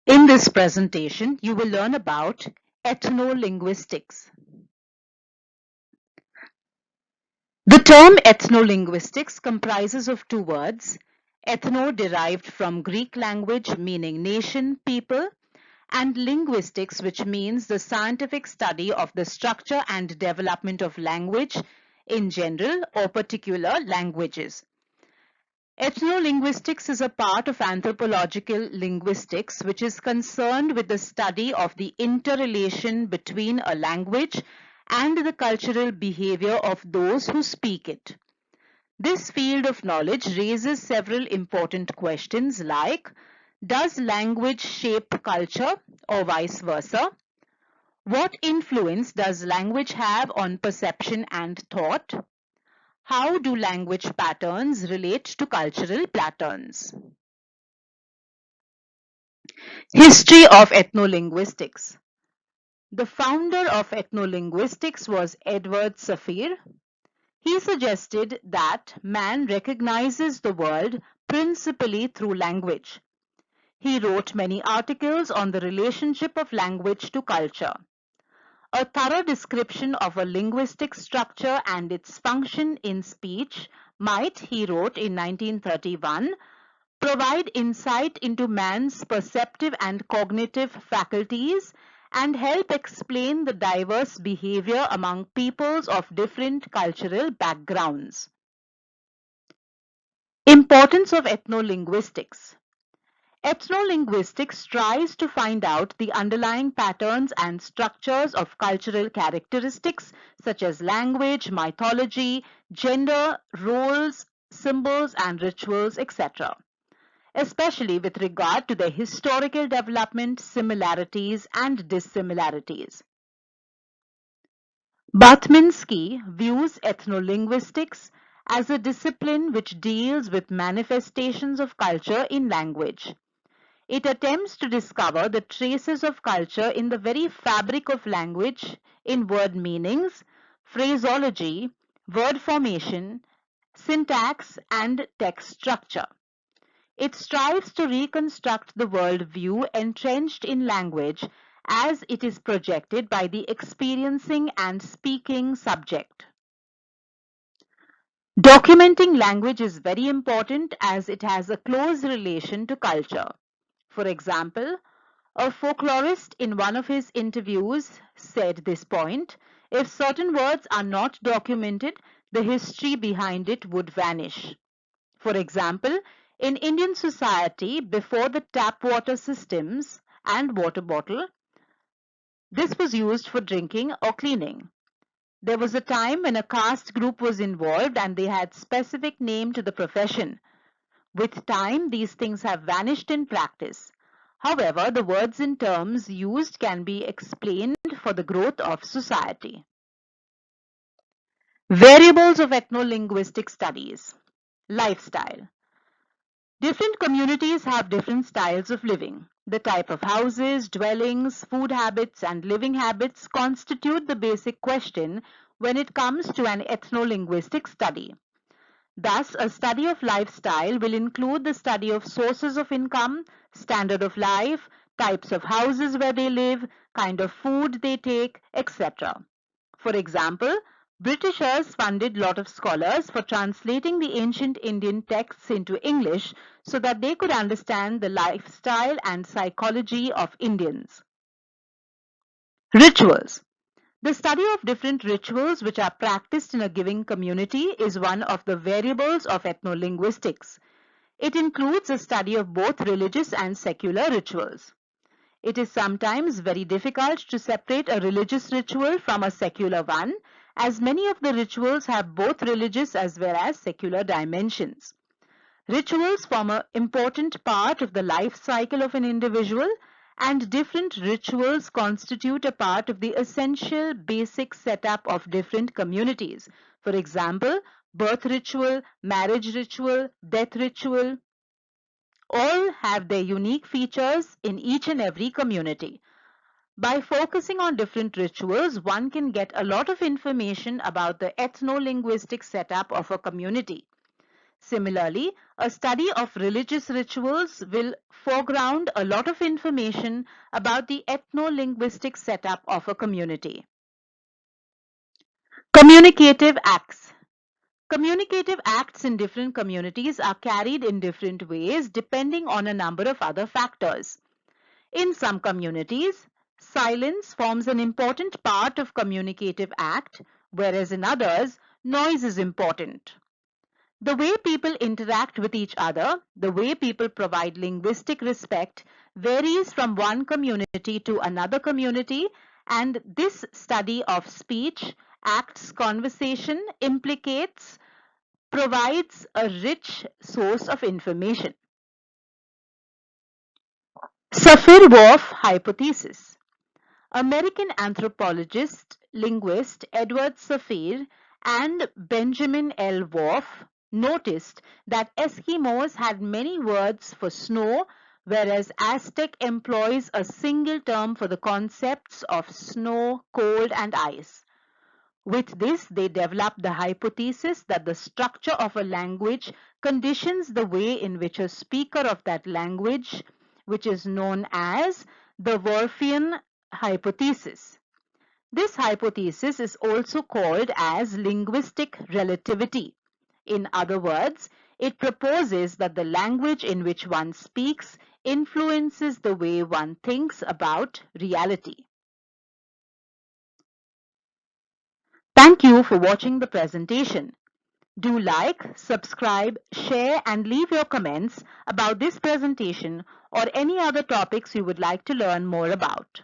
In this presentation, you will learn about ethnolinguistics. The term ethnolinguistics comprises of two words, ethno derived from Greek language meaning nation, people, and linguistics, which means the scientific study of the structure and development of language in general or particular languages. Ethnolinguistics is a part of anthropological linguistics, which is concerned with the study of the interrelation between a language and the cultural behavior of those who speak it. This field of knowledge raises several important questions like, does language shape culture or vice versa? What influence does language have on perception and thought? How do language patterns relate to cultural patterns? History of ethnolinguistics. The founder of ethnolinguistics was Edward SAPIR. He suggested that man recognizes the world principally through language. He wrote many articles on the relationship of language to culture. A thorough description of a linguistic structure and its function in speech might, he wrote in 1931, provide insight into man's perceptive and cognitive faculties and help explain the diverse behavior among peoples of different cultural backgrounds. Importance of ethnolinguistics. Ethnolinguistics tries to find out the underlying patterns and structures of cultural characteristics such as language, mythology, gender, roles, symbols and rituals, etc., especially with regard to their historical development, similarities and dissimilarities. Bathminsky views ethnolinguistics as a discipline which deals with manifestations of culture in language. It attempts to discover the traces of culture in the very fabric of language, in word meanings, phraseology, word formation, syntax, and text structure. It strives to reconstruct the world view entrenched in language as it is projected by the experiencing and speaking subject. Documenting language is very important as it has a close relation to culture. For example, a folklorist in one of his interviews said this point, if certain words are not documented, the history behind it would vanish. For example, in Indian society before the tap water systems and water bottle, this was used for drinking or cleaning. There was a time when a caste group was involved and they had specific name to the profession. With time, these things have vanished in practice. However, the words and terms used can be explained for the growth of society. Variables of ethnolinguistic studies. Lifestyle. Different communities have different styles of living. The type of houses, dwellings, food habits, and living habits constitute the basic question when it comes to an ethnolinguistic study. Thus, a study of lifestyle will include the study of sources of income, standard of life, types of houses where they live, kind of food they take, etc. For example, Britishers funded a lot of scholars for translating the ancient Indian texts into English so that they could understand the lifestyle and psychology of Indians. Rituals. The study of different rituals which are practiced in a given community is one of the variables of ethnolinguistics. It includes a study of both religious and secular rituals. It is sometimes very difficult to separate a religious ritual from a secular one, as many of the rituals have both religious as well as secular dimensions. Rituals form an important part of the life cycle of an individual, and different rituals constitute a part of the essential basic setup of different communities. For example, birth ritual, marriage ritual, death ritual, all have their unique features in each and every community. By focusing on different rituals, one can get a lot of information about the ethno-linguistic setup of a community. Similarly, a study of religious rituals will foreground a lot of information about the ethno-linguistic setup of a community. Communicative acts. Communicative acts in different communities are carried in different ways depending on a number of other factors. In some communities, silence forms an important part of communicative act, whereas in others, noise is important. The way people interact with each other, the way people provide linguistic respect, varies from one community to another community, and this study of speech, acts, conversation provides a rich source of information. SAPIR-WHORF hypothesis. American anthropologist, linguist Edward SAPIR and Benjamin L. Whorf noticed that Eskimos had many words for snow, whereas Aztec employs a single term for the concepts of snow, cold, and ice. With this, they developed the hypothesis that the structure of a language conditions the way in which a speaker of that language, which is known as the Whorfian hypothesis. This hypothesis is also called as linguistic relativity. In other words, it proposes that the language in which one speaks influences the way one thinks about reality. Thank you for watching the presentation. Do like, subscribe, share, and leave your comments about this presentation or any other topics you would like to learn more about.